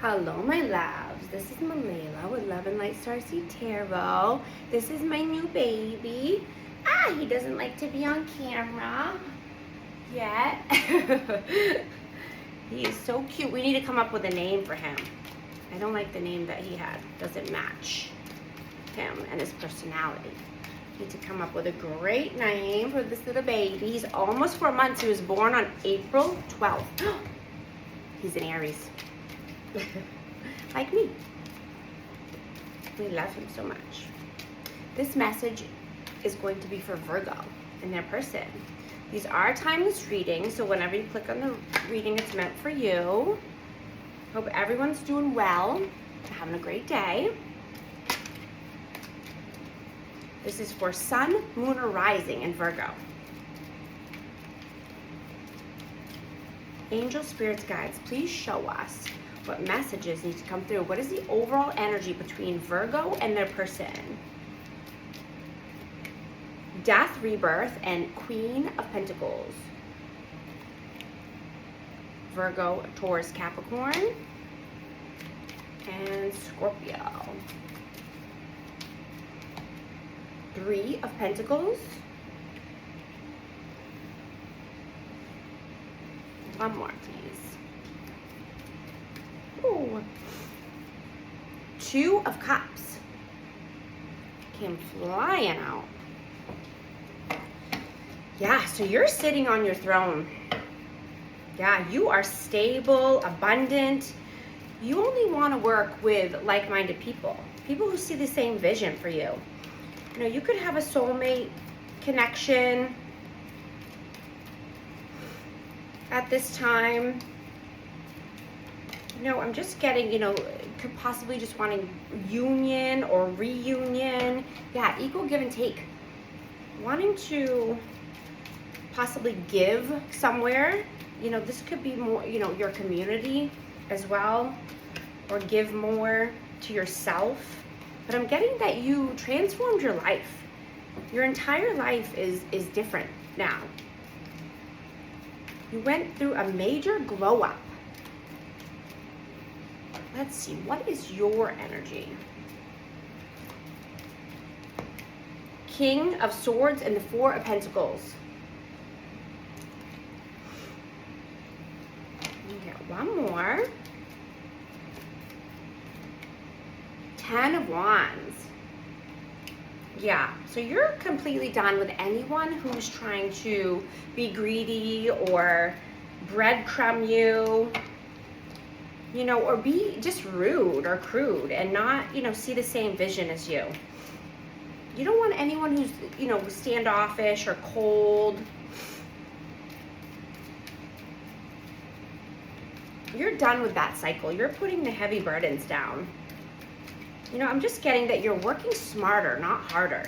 Hello, my loves. This is Malayla with Love and Light Starseed Tarot. This is my new baby. He doesn't like to be on camera yet. He is so cute. We need to come up with a name for him. I don't like the name that he had. Doesn't match him and his personality. Need to come up with a great name for this little baby. He's almost 4 months. He was born on April 12th. He's an Aries. Like me. We love him so much. This message is going to be for Virgo and their person. These are timeless readings, so whenever you click on the reading, it's meant for you. Hope everyone's doing well, having a great day. This is for Sun, Moon, or Rising in Virgo. Angel, spirits, guides, please show us what messages need to come through. What is the overall energy between Virgo and their person? Death, rebirth, and Queen of Pentacles. Virgo, Taurus, Capricorn, and Scorpio. 3 of Pentacles. One more, please. Ooh. 2 of Cups. Came flying out. Yeah, so you're sitting on your throne. Yeah, you are stable, abundant. You only want to work with like-minded people. People who see the same vision for you. You know, you could have a soulmate connection at this time. You know, I'm just getting, could possibly just wanting union or reunion. Yeah, equal give and take. Wanting to possibly give somewhere. You know, this could be more, your community as well. Or give more to yourself. But I'm getting that you transformed your life. Your entire life is different now. You went through a major glow up. Let's see, what is your energy? King of Swords and the 4 of Pentacles. Okay, one more. 10 of Wands. Yeah, so you're completely done with anyone who's trying to be greedy or breadcrumb you. Or be just rude or crude and not, see the same vision as you. You don't want anyone who's, standoffish or cold. You're done with that cycle. You're putting the heavy burdens down. I'm just getting that you're working smarter, not harder.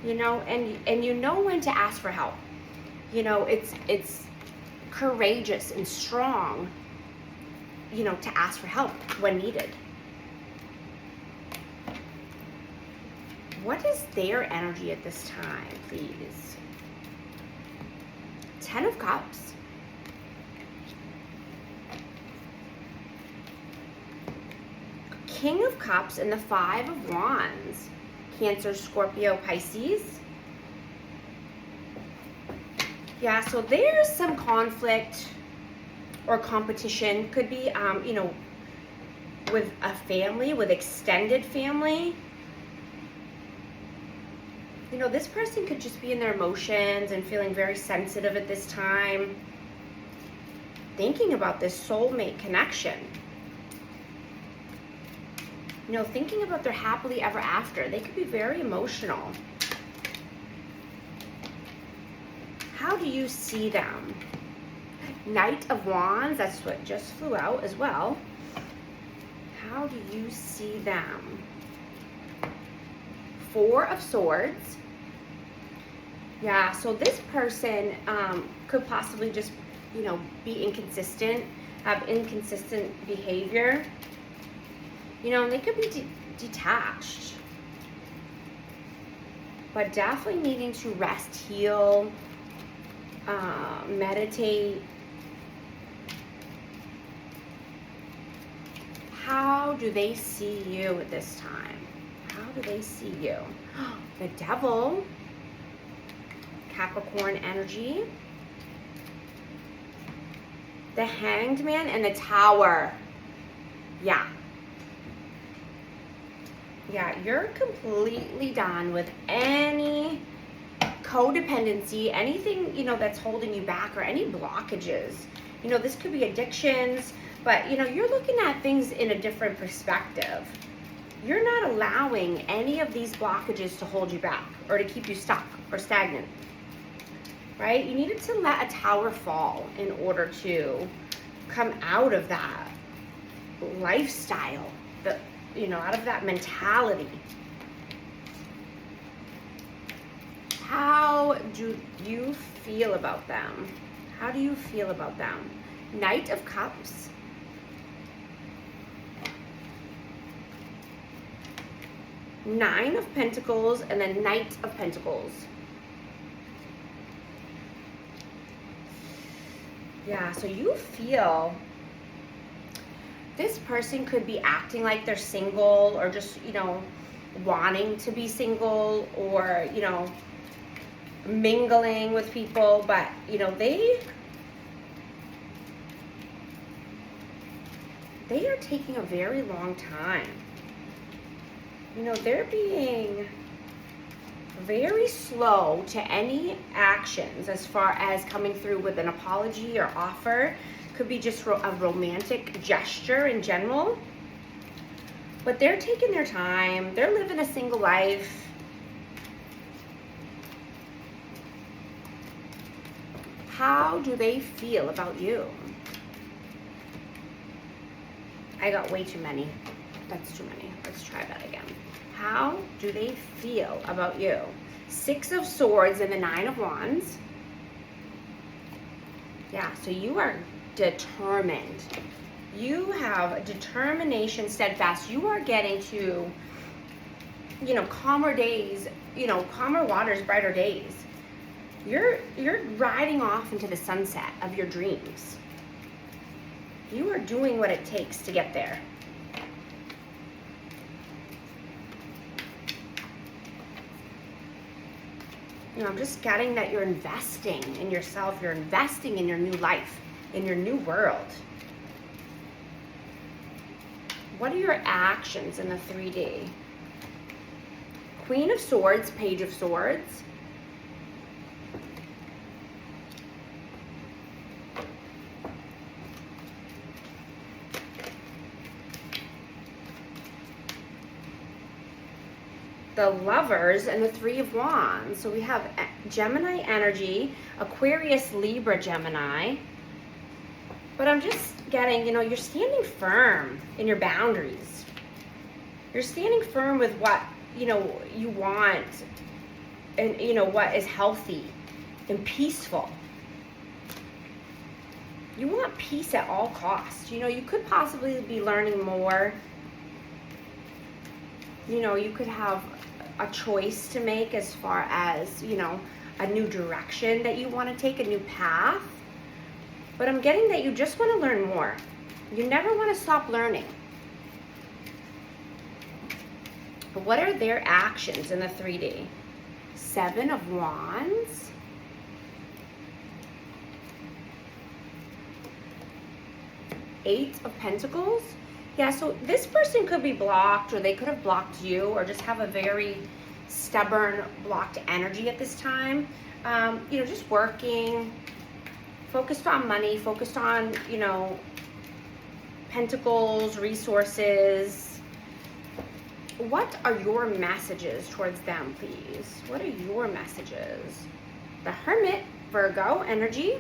And you know when to ask for help. It's courageous and strong, to ask for help when needed. What is their energy at this time, please? 10 of Cups. King of Cups and the 5 of Wands. Cancer, Scorpio, Pisces. Yeah, so there's some conflict or competition. Could be, with a family, with extended family. This person could just be in their emotions and feeling very sensitive at this time. Thinking about this soulmate connection. Thinking about their happily ever after. They could be very emotional. How do you see them? Knight of Wands, that's what just flew out as well. How do you see them? 4 of Swords. Yeah, so this person could possibly just, be inconsistent, have inconsistent behavior. And they could be detached. But definitely needing to rest, heal, meditate, How do they see you at this time? How do they see you? The Devil, Capricorn energy, the Hanged Man, and the Tower. Yeah. Yeah, you're completely done with any codependency, anything, you know, that's holding you back, or any blockages. You know, this could be addictions, but, you know, you're looking at things in a different perspective. You're not allowing any of these blockages to hold you back or to keep you stuck or stagnant, right? You needed to let a tower fall in order to come out of that lifestyle, you know, out of that mentality. How do you feel about them? How do you feel about them? Knight of Cups. Nine of Pentacles, and then Knight of Pentacles. Yeah, so you feel this person could be acting like they're single, or just, you know, wanting to be single, or, you know, mingling with people, but, you know, they are taking a very long time. You know, they're being very slow to any actions as far as coming through with an apology or offer. Could be just a romantic gesture in general. But they're taking their time. They're living a single life. How do they feel about you? I got way too many. That's too many. Let's try that again. How do they feel about you? Six of Swords and the Nine of Wands. Yeah, so you are determined. You have determination, steadfast. You are getting to, you know, calmer days, you know, calmer waters, brighter days. You're riding off into the sunset of your dreams. You are doing what it takes to get there. You know, I'm just getting that you're investing in yourself. You're investing in your new life, in your new world. What are your actions in the 3D? Queen of Swords, Page of Swords. The Lovers and the Three of Wands. So we have Gemini energy, Aquarius, Libra, Gemini. But I'm just getting, you know, you're standing firm in your boundaries. You're standing firm with what, you know, you want, and, you know, what is healthy and peaceful. You want peace at all costs. You know, you could possibly be learning more. You know, you could have a choice to make as far as, you know, a new direction that you want to take, a new path. But I'm getting that you just want to learn more. You never want to stop learning. But what are their actions in the 3D? Seven of Wands. Eight of Pentacles. Yeah, so this person could be blocked, or they could have blocked you, or just have a very stubborn, blocked energy at this time. You know, just working, focused on money, focused on, you know, pentacles, resources. What are your messages towards them, please? What are your messages? The Hermit, Virgo energy.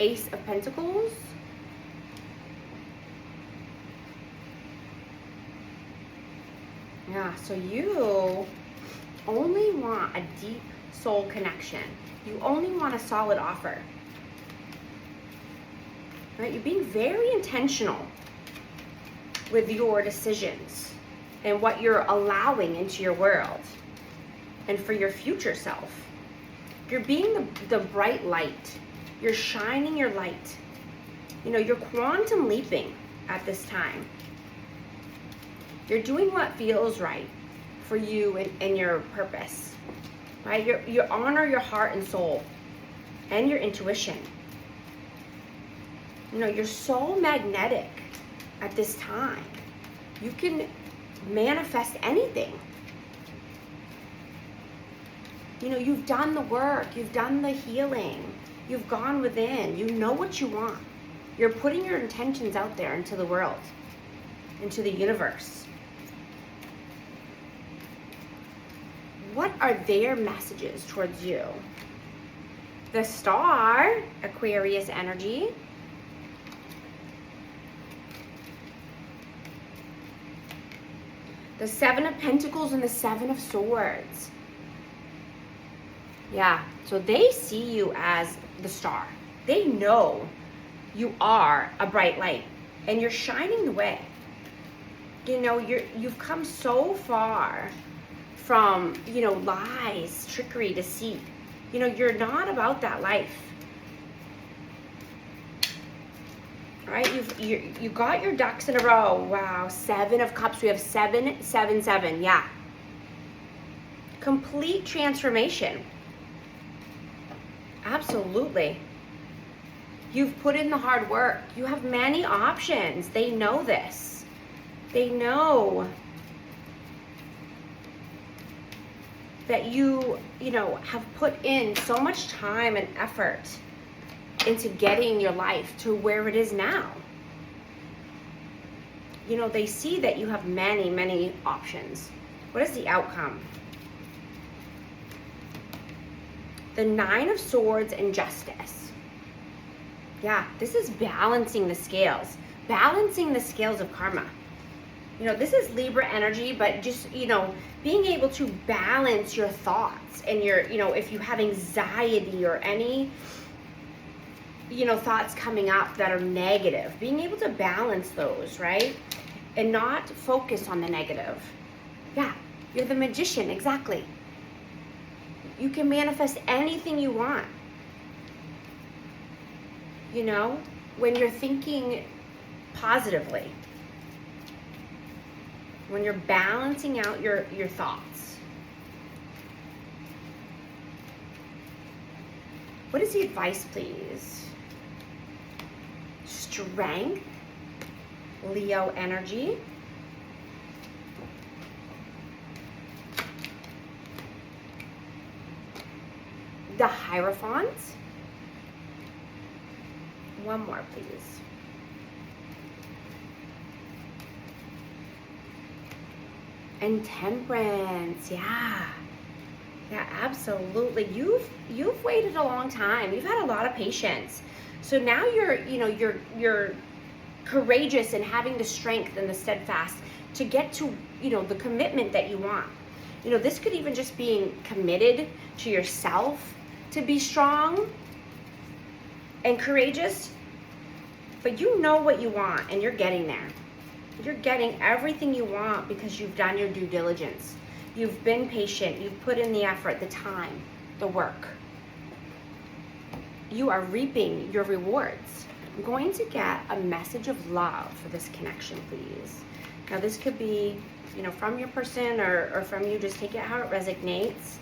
Ace of Pentacles. Yeah, so you only want a deep soul connection. You only want a solid offer. Right? You're being very intentional with your decisions and what you're allowing into your world and for your future self. You're being the bright light You're shining your light. You know, you're quantum leaping at this time. You're doing what feels right for you and your purpose, right? You honor your heart and soul and your intuition. You know, you're so magnetic at this time. You can manifest anything. You know, you've done the work, you've done the healing, you've gone within, you know what you want. You're putting your intentions out there into the world, into the universe. What are their messages towards you? The Star, Aquarius energy. The Seven of Pentacles and the Seven of Swords. Yeah, so they see you as the star. They know you are a bright light and you're shining the way. You know, you've come so far from, you know, lies, trickery, deceit. You know, you're not about that life. Right? You got your ducks in a row. Wow, 7 of Cups. We have 7, 7, 7. Yeah. Complete transformation. Absolutely. You've put in the hard work. You have many options. They know this. They know that you know, have put in so much time and effort into getting your life to where it is now. You know, they see that you have many, many options. What is the outcome? The 9 of Swords and Justice. Yeah, this is balancing the scales. Balancing the scales of karma. You know, this is Libra energy, but just, you know, being able to balance your thoughts and your, you know, if you have anxiety or any, you know, thoughts coming up that are negative, being able to balance those, right? And not focus on the negative. Yeah, you're the magician, exactly. You can manifest anything you want. You know, when you're thinking positively. When you're balancing out your thoughts. What is the advice, please? Strength. Leo energy. The Hierophant. One more, please. And Temperance. Yeah. Yeah, absolutely. You've waited a long time. You've had a lot of patience. So now you're courageous and having the strength and the steadfast to get to, you know, the commitment that you want. You know, this could even just being committed to yourself to be strong and courageous, but you know what you want and you're getting there. You're getting everything you want because you've done your due diligence. You've been patient. You've put in the effort, the time, the work. You are reaping your rewards. I'm going to get a message of love for this connection, please. Now, this could be, you know, from your person or from you. Just take it how it resonates.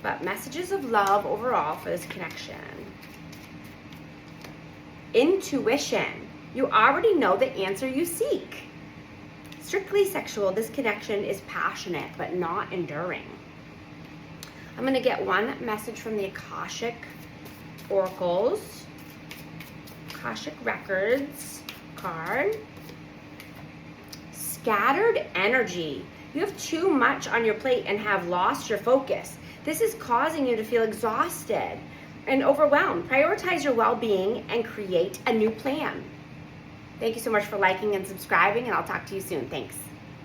But messages of love overall for this connection. Intuition. You already know the answer you seek. Strictly sexual. This connection is passionate but not enduring. I'm going to get one message from the Akashic Oracles. Akashic Records card. Scattered energy. You have too much on your plate and have lost your focus. This is causing you to feel exhausted and overwhelmed. Prioritize your well-being and create a new plan. Thank you so much for liking and subscribing, and I'll talk to you soon. Thanks.